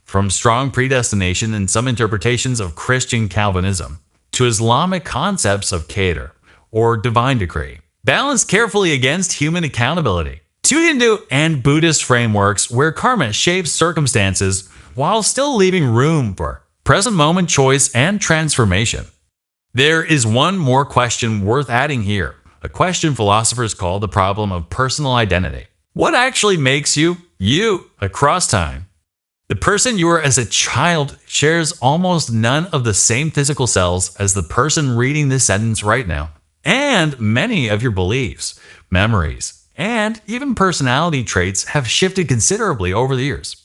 from strong predestination in some interpretations of Christian Calvinism to Islamic concepts of qadar, or divine decree, balanced carefully against human accountability, to Hindu and Buddhist frameworks where karma shapes circumstances while still leaving room for present moment choice and transformation. There is one more question worth adding here, a question philosophers call the problem of personal identity. What actually makes you, you, across time? The person you were as a child shares almost none of the same physical cells as the person reading this sentence right now. And many of your beliefs, memories, and even personality traits have shifted considerably over the years.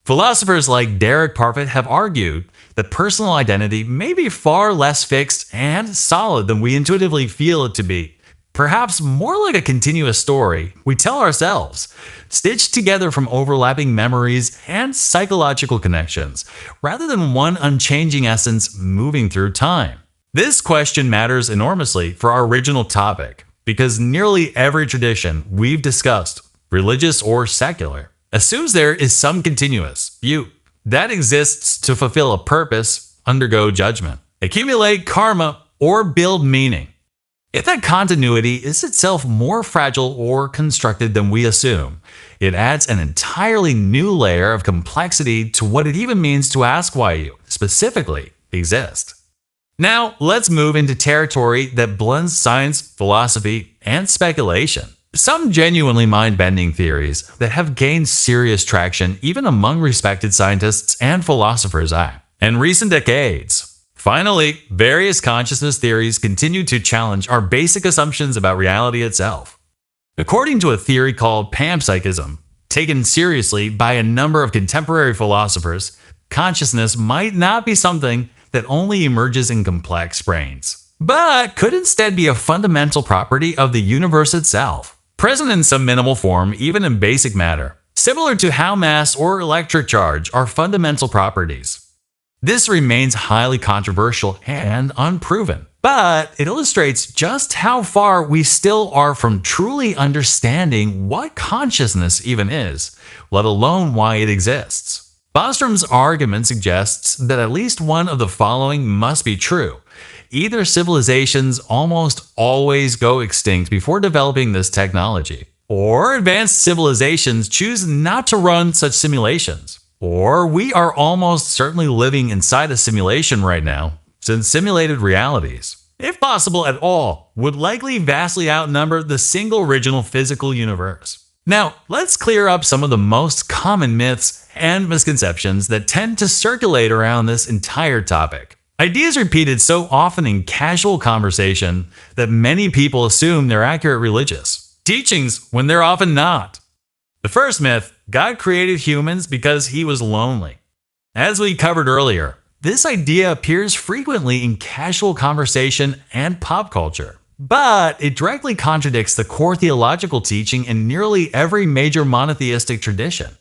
Philosophers like Derek Parfit have argued that personal identity may be far less fixed and solid than we intuitively feel it to be. Perhaps more like a continuous story we tell ourselves, stitched together from overlapping memories and psychological connections, rather than one unchanging essence moving through time. This question matters enormously for our original topic, because nearly every tradition we've discussed, religious or secular, assumes there is some continuous, you, that exists to fulfill a purpose, undergo judgment, accumulate karma, or build meaning. If that continuity is itself more fragile or constructed than we assume, it adds an entirely new layer of complexity to what it even means to ask why you, specifically, exist. Now, let's move into territory that blends science, philosophy, and speculation. Some genuinely mind-bending theories that have gained serious traction even among respected scientists and philosophers in recent decades. Finally, various consciousness theories continue to challenge our basic assumptions about reality itself. According to a theory called panpsychism, taken seriously by a number of contemporary philosophers, consciousness might not be something that only emerges in complex brains, but could instead be a fundamental property of the universe itself, present in some minimal form, even in basic matter, similar to how mass or electric charge are fundamental properties. This remains highly controversial and unproven, but it illustrates just how far we still are from truly understanding what consciousness even is, let alone why it exists. Bostrom's argument suggests that at least one of the following must be true. Either civilizations almost always go extinct before developing this technology, or advanced civilizations choose not to run such simulations. Or we are almost certainly living inside a simulation right now, since simulated realities, if possible at all, would likely vastly outnumber the single original physical universe. Now, let's clear up some of the most common myths and misconceptions that tend to circulate around this entire topic. Ideas repeated so often in casual conversation that many people assume they're accurate religious teachings when they're often not. The first myth: God created humans because he was lonely. As we covered earlier, this idea appears frequently in casual conversation and pop culture, but it directly contradicts the core theological teaching in nearly every major monotheistic tradition.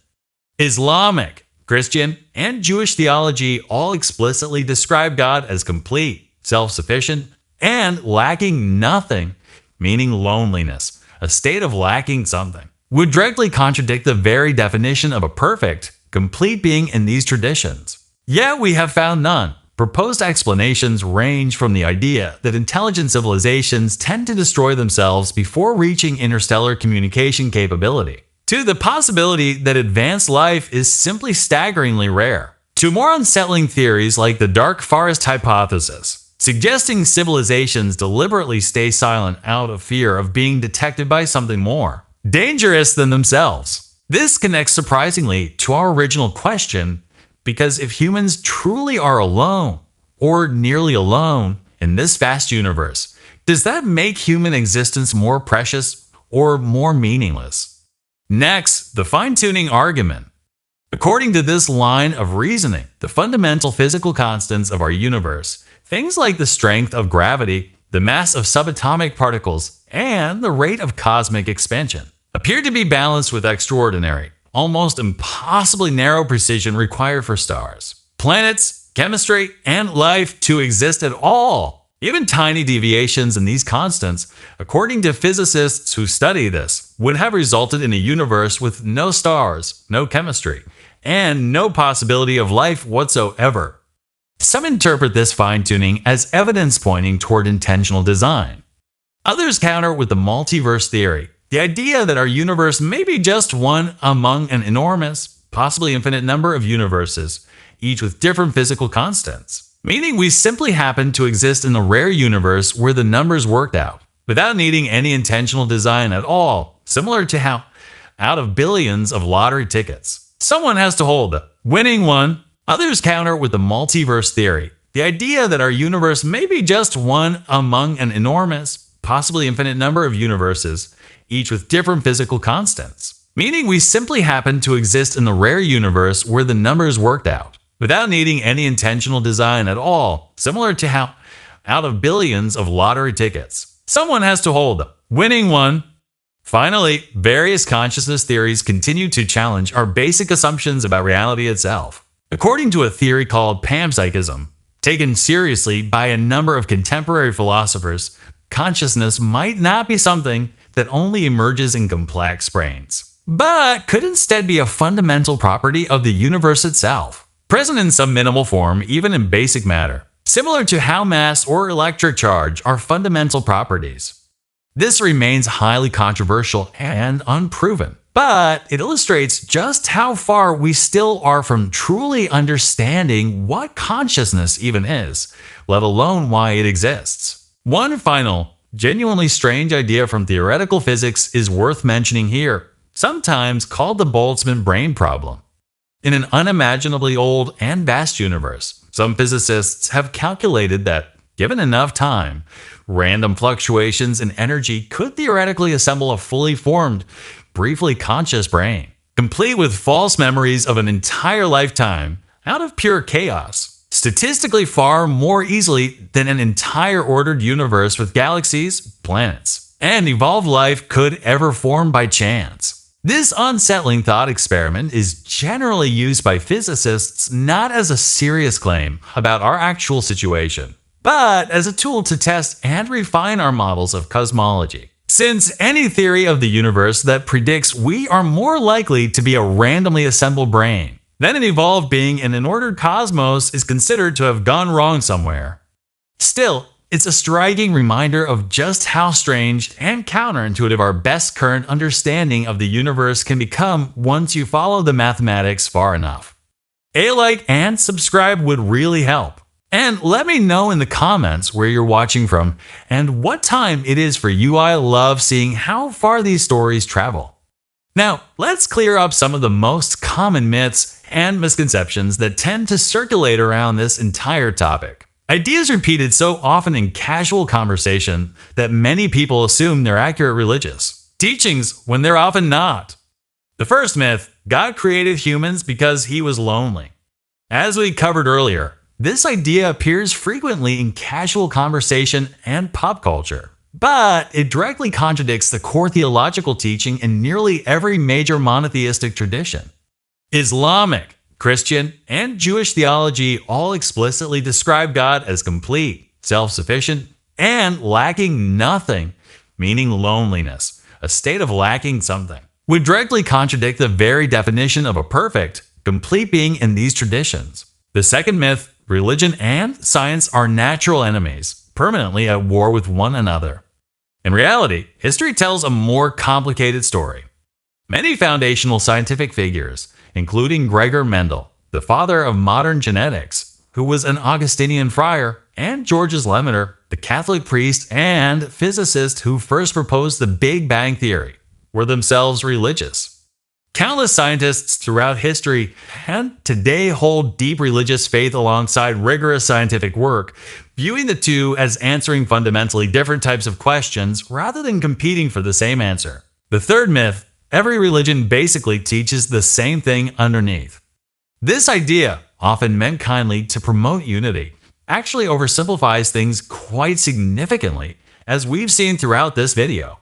Islamic, Christian, and Jewish theology all explicitly describe God as complete, self-sufficient, and lacking nothing, meaning loneliness, a state of lacking something, would directly contradict the very definition of a perfect, complete being in these traditions. Yet we have found none. Proposed explanations range from the idea that intelligent civilizations tend to destroy themselves before reaching interstellar communication capability, to the possibility that advanced life is simply staggeringly rare, to more unsettling theories like the dark forest hypothesis, suggesting civilizations deliberately stay silent out of fear of being detected by something more dangerous than themselves. This connects surprisingly to our original question, because if humans truly are alone, or nearly alone, in this vast universe, does that make human existence more precious or more meaningless? Next, the fine-tuning argument. According to this line of reasoning, the fundamental physical constants of our universe, things like the strength of gravity, the mass of subatomic particles, and the rate of cosmic expansion, appear to be balanced with extraordinary, almost impossibly narrow precision required for stars, planets, chemistry, and life to exist at all. Even tiny deviations in these constants, according to physicists who study this, would have resulted in a universe with no stars, no chemistry, and no possibility of life whatsoever. Some interpret this fine-tuning as evidence pointing toward intentional design. Others counter with the multiverse theory, the idea that our universe may be just one among an enormous, possibly infinite number of universes, each with different physical constants, meaning we simply happen to exist in a rare universe where the numbers worked out, without needing any intentional design at all, similar to how, out of billions of lottery tickets, someone has to hold the winning one. Others counter with the multiverse theory, the idea that our universe may be just one among an enormous, possibly infinite number of universes, each with different physical constants, meaning we simply happen to exist in the rare universe where the numbers worked out, without needing any intentional design at all, similar to how, out of billions of lottery tickets, someone has to hold the winning one. Finally, various consciousness theories continue to challenge our basic assumptions about reality itself. According to a theory called panpsychism, taken seriously by a number of contemporary philosophers, consciousness might not be something that only emerges in complex brains, but could instead be a fundamental property of the universe itself, present in some minimal form, even in basic matter, similar to how mass or electric charge are fundamental properties. This remains highly controversial and unproven, but it illustrates just how far we still are from truly understanding what consciousness even is, let alone why it exists. One final, genuinely strange idea from theoretical physics is worth mentioning here, sometimes called the Boltzmann brain problem. In an unimaginably old and vast universe, some physicists have calculated that, given enough time, random fluctuations in energy could theoretically assemble a fully formed, briefly conscious brain, complete with false memories of an entire lifetime out of pure chaos, statistically far more easily than an entire ordered universe with galaxies, planets, and evolved life could ever form by chance. This unsettling thought experiment is generally used by physicists not as a serious claim about our actual situation, but as a tool to test and refine our models of cosmology. Since any theory of the universe that predicts we are more likely to be a randomly assembled brain than an evolved being in an ordered cosmos is considered to have gone wrong somewhere. Still, it's a striking reminder of just how strange and counterintuitive our best current understanding of the universe can become once you follow the mathematics far enough. A like and subscribe would really help. And let me know in the comments where you're watching from and what time it is for you. I love seeing how far these stories travel. Now, let's clear up some of the most common myths and misconceptions that tend to circulate around this entire topic. Ideas repeated so often in casual conversation that many people assume they're accurate religious teachings when they're often not. The first myth, God created humans because he was lonely. As we covered earlier, this idea appears frequently in casual conversation and pop culture, but it directly contradicts the core theological teaching in nearly every major monotheistic tradition. Islamic, Christian, and Jewish theology all explicitly describe God as complete, self-sufficient, and lacking nothing, meaning loneliness, a state of lacking something, would directly contradict the very definition of a perfect, complete being in these traditions. The second myth, religion and science are natural enemies, permanently at war with one another. In reality, history tells a more complicated story. Many foundational scientific figures, including Gregor Mendel, the father of modern genetics, who was an Augustinian friar, and Georges Lemaitre, the Catholic priest and physicist who first proposed the Big Bang Theory, were themselves religious. Countless scientists throughout history and today hold deep religious faith alongside rigorous scientific work, viewing the two as answering fundamentally different types of questions rather than competing for the same answer. The third myth, every religion basically teaches the same thing underneath. This idea, often meant kindly to promote unity, actually oversimplifies things quite significantly, as we've seen throughout this video.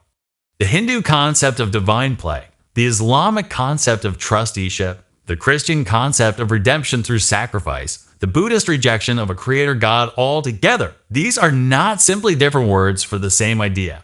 The Hindu concept of divine play, the Islamic concept of trusteeship, the Christian concept of redemption through sacrifice, the Buddhist rejection of a creator God altogether. These are not simply different words for the same idea.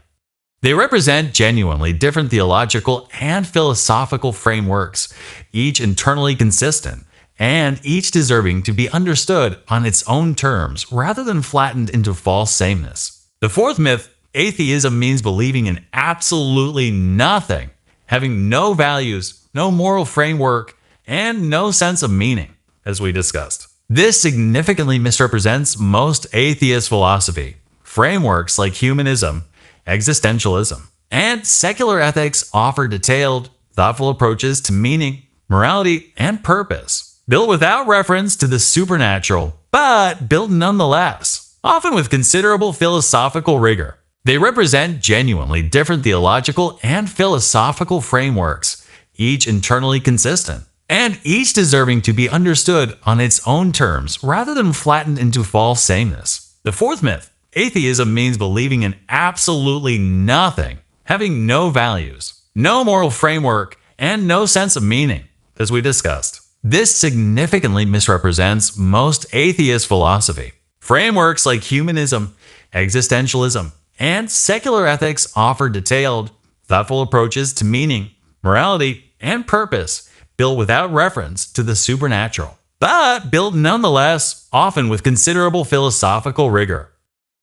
They represent genuinely different theological and philosophical frameworks, each internally consistent, and each deserving to be understood on its own terms rather than flattened into false sameness. The fourth myth, atheism, means believing in absolutely nothing, having no values, no moral framework, and no sense of meaning, as we discussed. This significantly misrepresents most atheist philosophy. Frameworks like humanism, existentialism, and secular ethics offer detailed, thoughtful approaches to meaning, morality, and purpose, built without reference to the supernatural, but built nonetheless, often with considerable philosophical rigor. They represent genuinely different theological and philosophical frameworks, each internally consistent, and each deserving to be understood on its own terms rather than flattened into false sameness. The fourth myth, atheism, means believing in absolutely nothing, having no values, no moral framework, and no sense of meaning, as we discussed. This significantly misrepresents most atheist philosophy. Frameworks like humanism, existentialism, and secular ethics offer detailed, thoughtful approaches to meaning, morality, and purpose, built without reference to the supernatural, but built nonetheless, often with considerable philosophical rigor.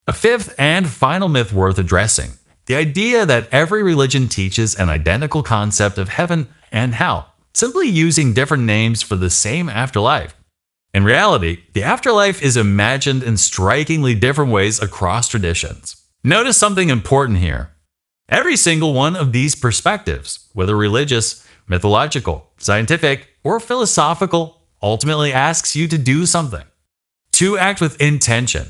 A fifth and final myth worth addressing, the idea that every religion teaches an identical concept of heaven and hell, simply using different names for the same afterlife. In reality, the afterlife is imagined in strikingly different ways across traditions. Notice something important here. Every single one of these perspectives, whether religious, mythological, scientific, or philosophical, ultimately asks you to do something. To act with intention.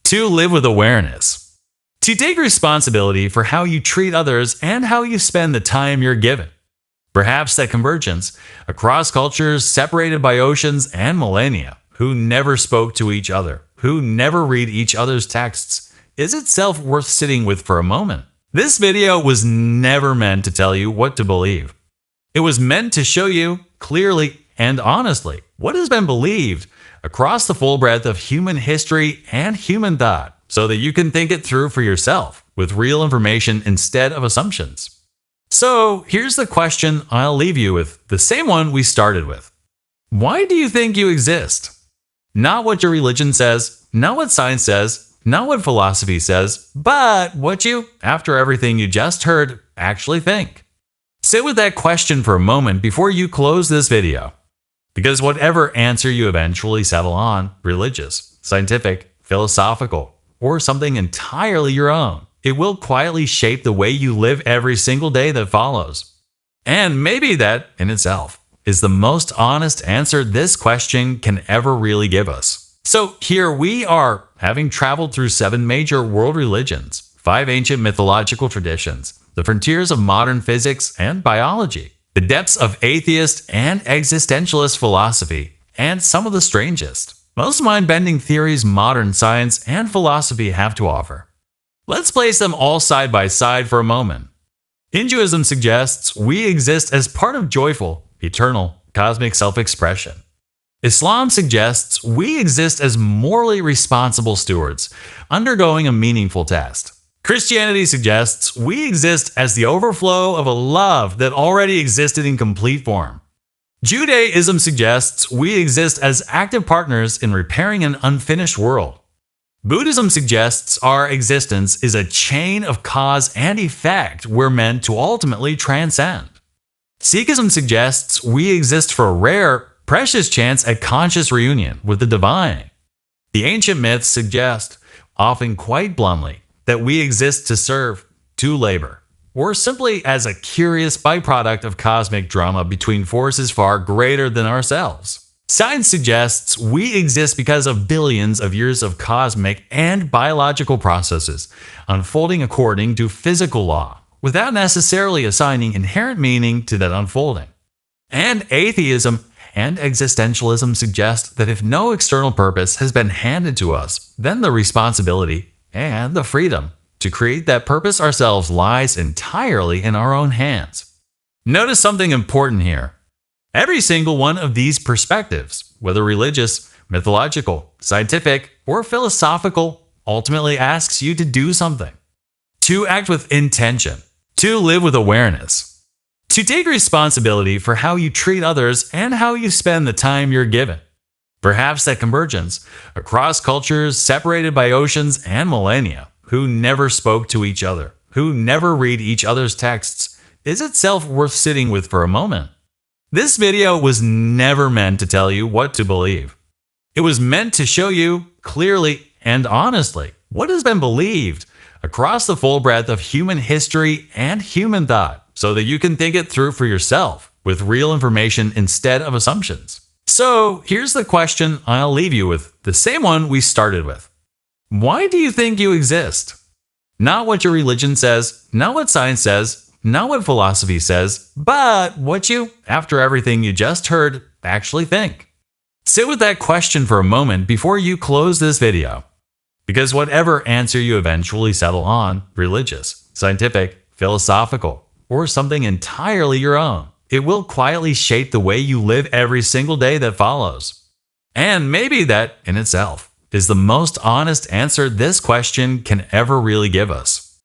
To live with awareness. To take responsibility for how you treat others and how you spend the time you're given. Perhaps that convergence across cultures separated by oceans and millennia, who never spoke to each other, who never read each other's texts, is itself worth sitting with for a moment. This video was never meant to tell you what to believe. It was meant to show you, clearly and honestly, what has been believed across the full breadth of human history and human thought, so that you can think it through for yourself with real information instead of assumptions. So here's the question I'll leave you with, the same one we started with. Why do you think you exist? Not what your religion says, not what science says, not what philosophy says, but what you, after everything you just heard, actually think. Sit with that question for a moment before you close this video. Because whatever answer you eventually settle on, religious, scientific, philosophical, or something entirely your own, it will quietly shape the way you live every single day that follows. And maybe that, in itself, is the most honest answer this question can ever really give us. So here we are, having traveled through 7 major world religions, 5 ancient mythological traditions, the frontiers of modern physics and biology, the depths of atheist and existentialist philosophy, and some of the strangest, most mind-bending theories modern science and philosophy have to offer. Let's place them all side by side for a moment. Hinduism suggests we exist as part of joyful, eternal, cosmic self-expression. Islam suggests we exist as morally responsible stewards, undergoing a meaningful test. Christianity suggests we exist as the overflow of a love that already existed in complete form. Judaism suggests we exist as active partners in repairing an unfinished world. Buddhism suggests our existence is a chain of cause and effect we're meant to ultimately transcend. Sikhism suggests we exist for a rare, precious chance at conscious reunion with the divine. The ancient myths suggest, often quite bluntly, that we exist to serve, to labor, or simply as a curious byproduct of cosmic drama between forces far greater than ourselves. Science suggests we exist because of billions of years of cosmic and biological processes unfolding according to physical law, without necessarily assigning inherent meaning to that unfolding. And atheism and existentialism suggest that if no external purpose has been handed to us, then the responsibility and the freedom to create that purpose ourselves lies entirely in our own hands. Notice something important here. Every single one of these perspectives, whether religious, mythological, scientific, or philosophical, ultimately asks you to do something. To act with intention. To live with awareness. To take responsibility for how you treat others and how you spend the time you're given. Perhaps that convergence across cultures separated by oceans and millennia, who never spoke to each other, who never read each other's texts, is itself worth sitting with for a moment. This video was never meant to tell you what to believe. It was meant to show you, clearly and honestly, what has been believed across the full breadth of human history and human thought, so that you can think it through for yourself with real information instead of assumptions. So here's the question I'll leave you with, the same one we started with. Why do you think you exist? Not what your religion says, not what science says, not what philosophy says, but what you, after everything you just heard, actually think. Sit with that question for a moment before you close this video. Because whatever answer you eventually settle on, religious, scientific, philosophical, or something entirely your own, it will quietly shape the way you live every single day that follows. And maybe that, in itself, is the most honest answer this question can ever really give us.